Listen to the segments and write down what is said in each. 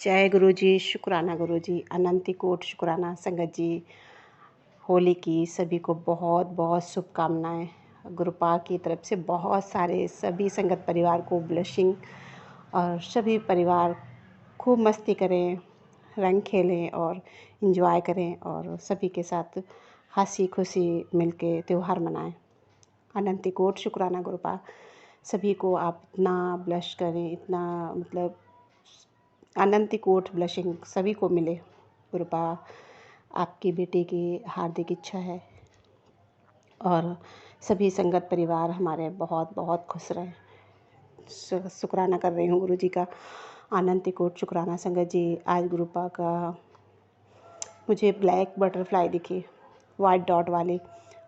जय गुरु जी, शुक्राना गुरु जी, अनंती कोट शुक्राना संगत जी। होली की सभी को बहुत बहुत शुभकामनाएं। गुरुपा की तरफ से बहुत सारे सभी संगत परिवार को ब्लेसिंग। और सभी परिवार खूब मस्ती करें, रंग खेलें और इंजॉय करें और सभी के साथ हंसी खुशी मिलके त्यौहार मनाएं। अनंती कोट शुक्राना गुरुपा। सभी को आप इतना ब्लेस करें, इतना मतलब अनंती कोट ब्लेसिंग सभी को मिले। गुरुपा आपकी बेटी की हार्दिक इच्छा है और सभी संगत परिवार हमारे बहुत बहुत खुश रहें। शुक्राना कर रही हूँ गुरु जी का। अनंती कोट शुक्राना संगत जी। आज गुरुपा का मुझे ब्लैक बटरफ्लाई दिखी, वाइट डॉट वाली।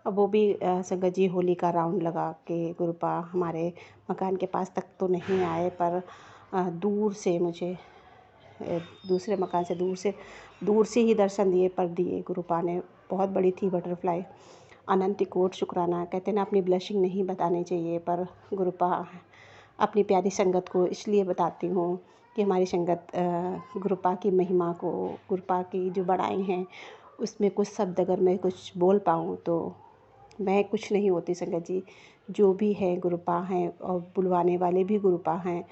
अब वो भी संगत जी होली का राउंड लगा के गुरुपा हमारे मकान के पास तक तो नहीं आए, पर दूर से मुझे दूसरे मकान से दूर से ही दर्शन दिए, पर दिए गुरुपा ने। बहुत बड़ी थी बटरफ्लाई। अनंती कोट शुक्राना। कहते ना अपनी ब्लशिंग नहीं बतानी चाहिए, पर गुरुपा अपनी प्यारी संगत को इसलिए बताती हूँ कि हमारी संगत गुरुपा की महिमा को, गुरुपा की जो बड़ाई हैं उसमें कुछ शब्द अगर मैं कुछ बोल पाऊँ तो मैं कुछ नहीं होती संगत जी। जो भी है गुरुपा हैं और बुलवाने वाले भी गुरुपा हैं।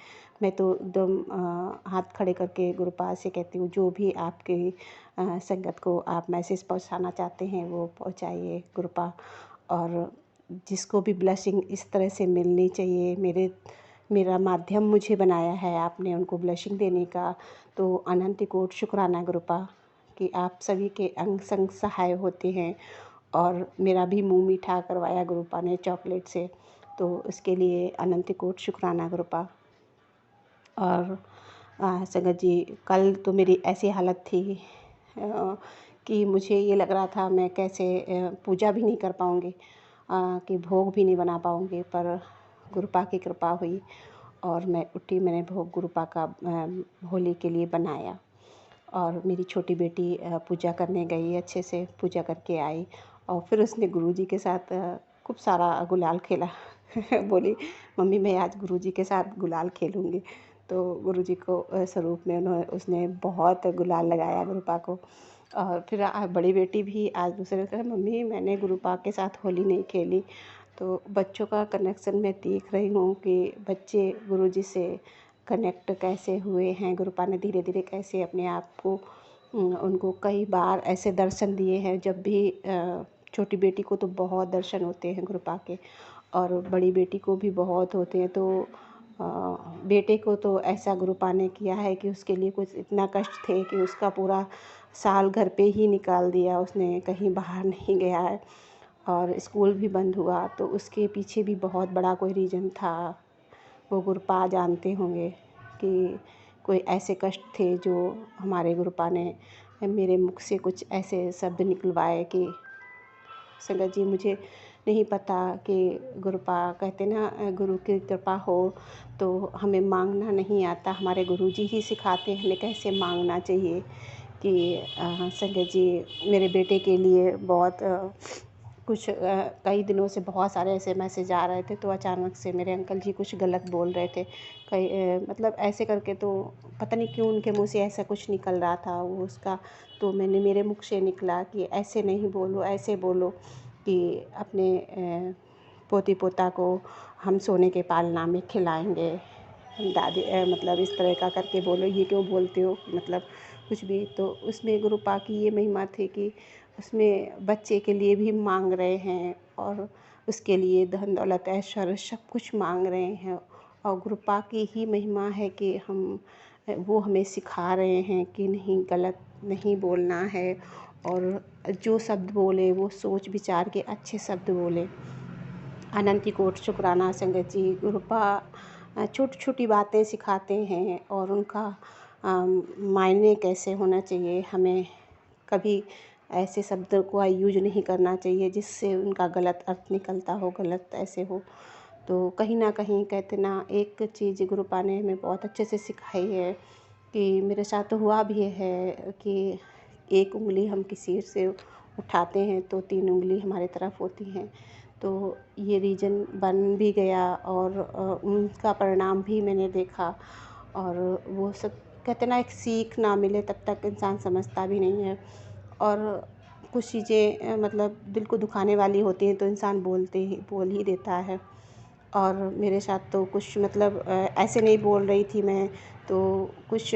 मैं तो एकदम हाथ खड़े करके गुरुपा से कहती हूँ, जो भी आपकी संगत को आप मैसेज पहुँचाना चाहते हैं वो पहुँचाइए गुरुपा। और जिसको भी ब्लेसिंग इस तरह से मिलनी चाहिए, मेरा माध्यम मुझे बनाया है आपने उनको ब्लेसिंग देने का, तो अनंती कोट शुक्राना गुरुपा कि आप सभी के अंग संग सहाय होते हैं। और मेरा भी मुंह मीठा करवाया गुरुपा ने चॉकलेट से, तो उसके लिए अनंती कोट शुक्राना गुरुपा। और संगत जी, कल तो मेरी ऐसी हालत थी कि मुझे ये लग रहा था मैं कैसे पूजा भी नहीं कर पाऊँगी, कि भोग भी नहीं बना पाऊँगी, पर गुरुपा की कृपा हुई और मैं उठी, मैंने भोग गुरुपा का होली के लिए बनाया। और मेरी छोटी बेटी पूजा करने गई, अच्छे से पूजा करके आई और फिर उसने गुरुजी के साथ खूब सारा गुलाल खेला। बोली मम्मी मैं आज गुरुजी के साथ गुलाल खेलूँगी। तो गुरुजी को स्वरूप में उसने बहुत गुलाल लगाया गुरुपा को। और फिर बड़ी बेटी भी आज दूसरे कहा मम्मी मैंने गुरुपा के साथ होली नहीं खेली। तो बच्चों का कनेक्शन मैं देख रही हूँ कि बच्चे गुरुजी से कनेक्ट कैसे हुए हैं। गुरुपा ने धीरे धीरे कैसे अपने आप को उनको कई बार ऐसे दर्शन दिए हैं। जब भी छोटी बेटी को तो बहुत दर्शन होते हैं गुरुपा के, और बड़ी बेटी को भी बहुत होते हैं। तो बेटे को तो ऐसा गुरुपा ने किया है कि उसके लिए कुछ इतना कष्ट थे कि उसका पूरा साल घर पे ही निकाल दिया उसने, कहीं बाहर नहीं गया है और स्कूल भी बंद हुआ। तो उसके पीछे भी बहुत बड़ा कोई रीज़न था। वो गुरुपा जानते होंगे कि कोई ऐसे कष्ट थे जो हमारे गुरुपा ने मेरे मुख से कुछ ऐसे शब्द निकलवाए कि संगत जी मुझे नहीं पता कि गुरुपा कहते ना गुरु की कृपा हो तो हमें मांगना नहीं आता। हमारे गुरुजी ही सिखाते हैं हमें कैसे मांगना चाहिए। कि संगत जी मेरे बेटे के लिए बहुत कुछ कई दिनों से बहुत सारे ऐसे मैसेज आ रहे थे, तो अचानक से मेरे अंकल जी कुछ गलत बोल रहे थे कई मतलब ऐसे करके, तो पता नहीं क्यों उनके मुंह से ऐसा कुछ निकल रहा था वो उसका। तो मेरे मुख से निकला कि ऐसे नहीं बोलो, ऐसे बोलो कि अपने पोती पोता को हम सोने के पालना में खिलाएंगे। दादी मतलब इस तरह का करके बोलो, ये क्यों बोलते हो, मतलब कुछ भी। तो उसमें गुरुपा की ये महिमा थी कि उसमें बच्चे के लिए भी मांग रहे हैं और उसके लिए धन दौलत ऐश्वर्य सब कुछ मांग रहे हैं। और गुरुपा की ही महिमा है कि वो हमें सिखा रहे हैं कि नहीं, गलत नहीं बोलना है और जो शब्द बोले वो सोच विचार के अच्छे शब्द बोले। अनंती कोट शुक्राना संगत जी। गुरुपा छोटी छोटी बातें सिखाते हैं और उनका मायने कैसे होना चाहिए। हमें कभी ऐसे शब्द को यूज नहीं करना चाहिए जिससे उनका गलत अर्थ निकलता हो, गलत ऐसे हो। तो कहीं ना कहीं कहते ना एक चीज़ गुरुपा ने हमें बहुत अच्छे से सिखाई है कि मेरे साथ तो हुआ भी है कि एक उंगली हम किसी से उठाते हैं तो 3 उंगली हमारे तरफ होती हैं। तो ये रीज़न बन भी गया और उनका परिणाम भी मैंने देखा। और वो सब कहते ना, एक सीख ना मिले तब तक इंसान समझता भी नहीं है। और कुछ चीज़ें मतलब दिल को दुखाने वाली होती हैं तो इंसान बोल ही देता है। और मेरे साथ तो कुछ मतलब ऐसे नहीं बोल रही थी मैं, तो कुछ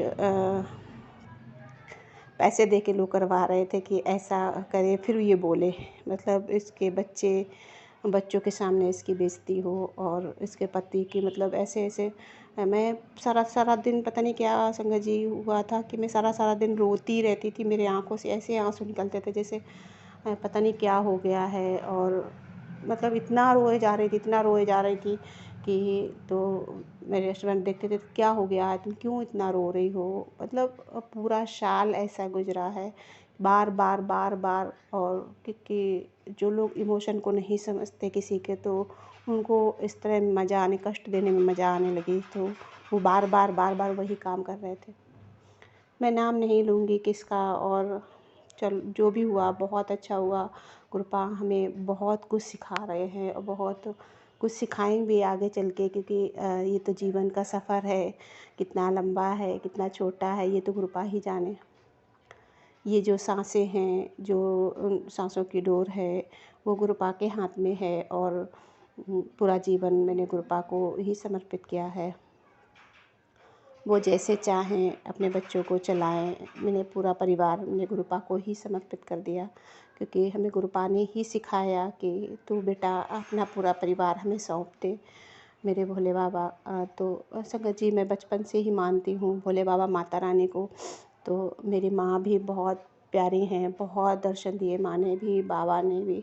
पैसे दे के लोग करवा रहे थे कि ऐसा करे, फिर ये बोले मतलब इसके बच्चों के सामने इसकी बेइज्जती हो, और इसके पति की मतलब ऐसे ऐसे। मैं सारा सारा दिन पता नहीं क्या संगत जी हुआ था कि मैं सारा सारा दिन रोती रहती थी। मेरे आंखों से ऐसे आंसू निकलते थे जैसे पता नहीं क्या हो गया है। और मतलब इतना रोए जा रही थी कि तो मेरे हस्बैंड देखते थे, क्या हो गया है, तुम क्यों इतना रो रही हो। मतलब पूरा साल ऐसा गुजरा है, बार बार बार बार। और क्योंकि जो लोग इमोशन को नहीं समझते किसी के, तो उनको इस तरह कष्ट देने में मज़ा आने लगी, तो वो बार बार बार बार वही काम कर रहे थे। मैं नाम नहीं लूँगी किसका। और चल जो भी हुआ बहुत अच्छा हुआ। कृपा हमें बहुत कुछ सिखा रहे हैं और बहुत कुछ सिखाएंगे आगे चल के, क्योंकि ये तो जीवन का सफ़र है, कितना लंबा है कितना छोटा है ये तो कृपा ही जाने। ये जो सांसें हैं, जो सांसों की डोर है, वो गुरुपा के हाथ में है। और पूरा जीवन मैंने गुरुपा को ही समर्पित किया है। वो जैसे चाहें अपने बच्चों को चलाएं। मैंने पूरा परिवार मैंने गुरुपा को ही समर्पित कर दिया, क्योंकि हमें गुरुपा ने ही सिखाया कि तू बेटा अपना पूरा परिवार हमें सौंप दे। मेरे भोले बाबा तो संगत जी मैं बचपन से ही मानती हूँ भोले बाबा माता रानी को। तो मेरी माँ भी बहुत प्यारी हैं, बहुत दर्शन दिए माँ ने भी बाबा ने भी,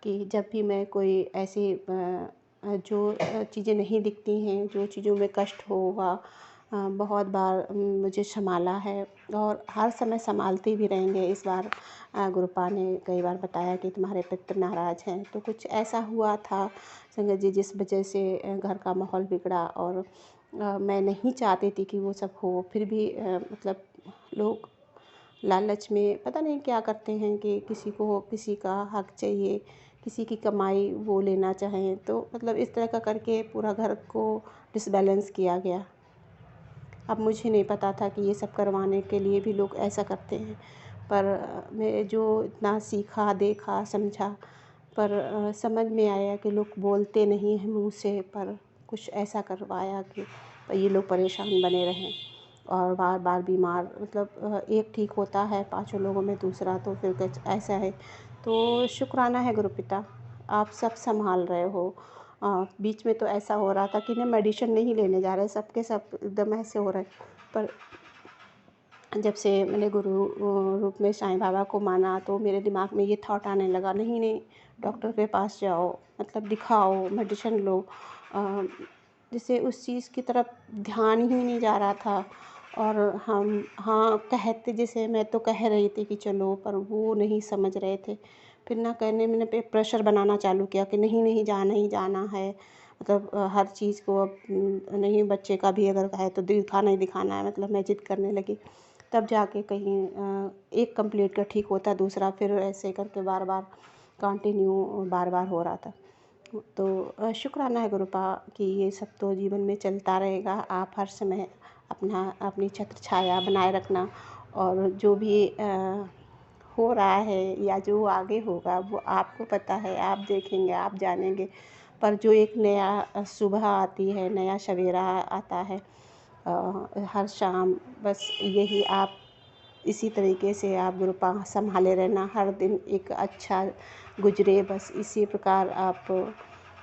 कि जब भी मैं कोई ऐसी जो चीज़ें नहीं दिखती हैं, जो चीज़ों में कष्ट होगा, बहुत बार मुझे संभाला है और हर समय संभालते भी रहेंगे। इस बार गुरुपा ने कई बार बताया कि तुम्हारे पितर नाराज़ हैं, तो कुछ ऐसा हुआ था संगत जी जिस वजह से घर का माहौल बिगड़ा। और मैं नहीं चाहती थी कि वो सब हो, फिर भी मतलब लोग लालच में पता नहीं क्या करते हैं कि किसी को किसी का हक चाहिए, किसी की कमाई वो लेना चाहें, तो मतलब इस तरह का करके पूरा घर को डिसबैलेंस किया गया। अब मुझे नहीं पता था कि ये सब करवाने के लिए भी लोग ऐसा करते हैं, पर मैं जो इतना सीखा देखा समझा, पर समझ में आया कि लोग बोलते नहीं हैं मुँह से, पर कुछ ऐसा करवाया कि ये लोग परेशान बने रहें और बार बार बीमार। मतलब एक ठीक होता है पांचों लोगों में, दूसरा तो फिर कुछ ऐसा है। तो शुक्राना है गुरुपिता, आप सब संभाल रहे हो। बीच में तो ऐसा हो रहा था कि ना मेडिसिन नहीं लेने जा रहे, सबके सब एकदम ऐसे हो रहे। पर जब से मैंने गुरु रूप में साईं बाबा को माना, तो मेरे दिमाग में ये थॉट आने लगा, नहीं नहीं डॉक्टर के पास जाओ, मतलब दिखाओ, मेडिसिन लो। जिससे उस चीज़ की तरफ ध्यान ही नहीं जा रहा था। और हम हाँ कहते, जैसे मैं तो कह रही थी कि चलो, पर वो नहीं समझ रहे थे। फिर ना कहने मैंने पे प्रेशर बनाना चालू किया कि नहीं नहीं जाना ही जाना है। मतलब हर चीज़ को अब नहीं, बच्चे का भी अगर है तो दिखाना ही दिखाना है, मतलब मैं जिद करने लगी। तब जाके कहीं एक कंप्लीट का ठीक होता, दूसरा फिर ऐसे करके बार बार कंटिन्यू बार बार हो रहा था। तो शुक्राना है गुरुपा कि ये सब तो जीवन में चलता रहेगा। आप हर समय अपनी छत्र छाया बनाए रखना, और जो भी हो रहा है या जो आगे होगा वो आपको पता है, आप देखेंगे, आप जानेंगे। पर जो एक नया सुबह आती है, नया सवेरा आता है हर शाम, बस यही आप इसी तरीके से आप गुरुपा संभाले रहना, हर दिन एक अच्छा गुजरे, बस इसी प्रकार आप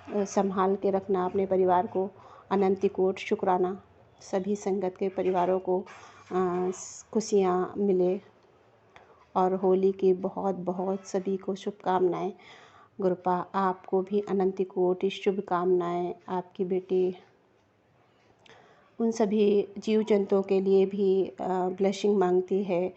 संभाल के रखना अपने परिवार को। अनंत कोटि शुक्राना, सभी संगत के परिवारों को खुशियाँ मिले, और होली की बहुत बहुत सभी को शुभकामनाएं। गुरुपा आपको भी अनंत कोटि शुभकामनाएं। आपकी बेटी उन सभी जीव जंतुओं के लिए भी ब्लेसिंग मांगती है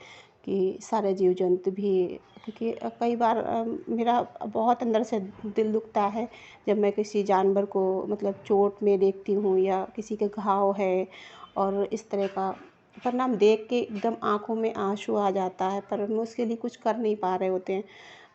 कि सारे जीव जंतु भी, क्योंकि कई बार मेरा बहुत अंदर से दिल दुखता है जब मैं किसी जानवर को मतलब चोट में देखती हूँ, या किसी के घाव है और इस तरह का परिणाम देख के एकदम आंखों में आंसू आ जाता है, पर हम उसके लिए कुछ कर नहीं पा रहे होते हैं।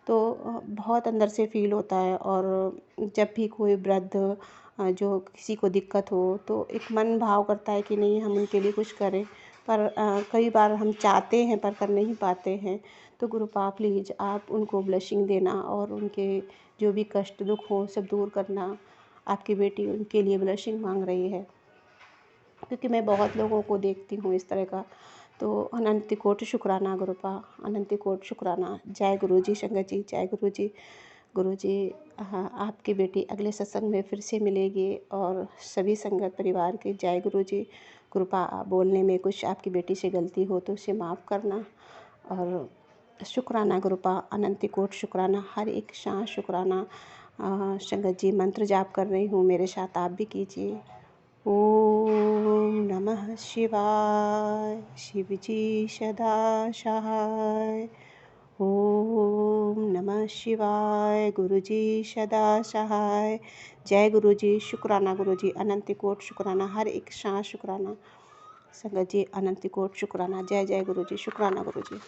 तो बहुत अंदर से फील होता है। और जब भी कोई वृद्ध जो किसी को दिक्कत हो, तो एक मन भाव करता है कि नहीं हम उनके लिए कुछ करें। पर कई बार हम चाहते हैं पर कर नहीं पाते हैं। तो गुरुपा प्लीज़ आप उनको ब्लेसिंग देना और उनके जो भी कष्ट दुख हो सब दूर करना। आपकी बेटी उनके लिए ब्लेसिंग मांग रही है, क्योंकि मैं बहुत लोगों को देखती हूँ इस तरह का। तो अनंत कोटि शुक्राना गुरुपा, अनंत कोटि शुक्राना। जय गुरु जी संगत जी, जय गुरु जी। गुरु जी, हाँ, आपकी बेटी अगले सत्संग में फिर से मिलेगी और सभी संगत परिवार के जय गुरु जी। कृपा बोलने में कुछ आपकी बेटी से गलती हो तो उसे माफ़ करना। और शुक्राना गुरुपा, अनंत कोटि शुक्राना, हर एक सांस शुक्राना। संगत जी मंत्र जाप कर रही हूँ, मेरे साथ आप भी कीजिए। ओम नमः शिवाय, शिव जी सदा सहाय। ओम नमः शिवाय, गुरु जी सदा सहाय। जय गुरु जी, शुक्राना गुरु जी, अनंत कोटि शुक्राना, हर एक सांस शुक्राना। संगत जी अनंत कोटि शुक्राना। जय जय गुरु जी, शुक्राना गुरु जी।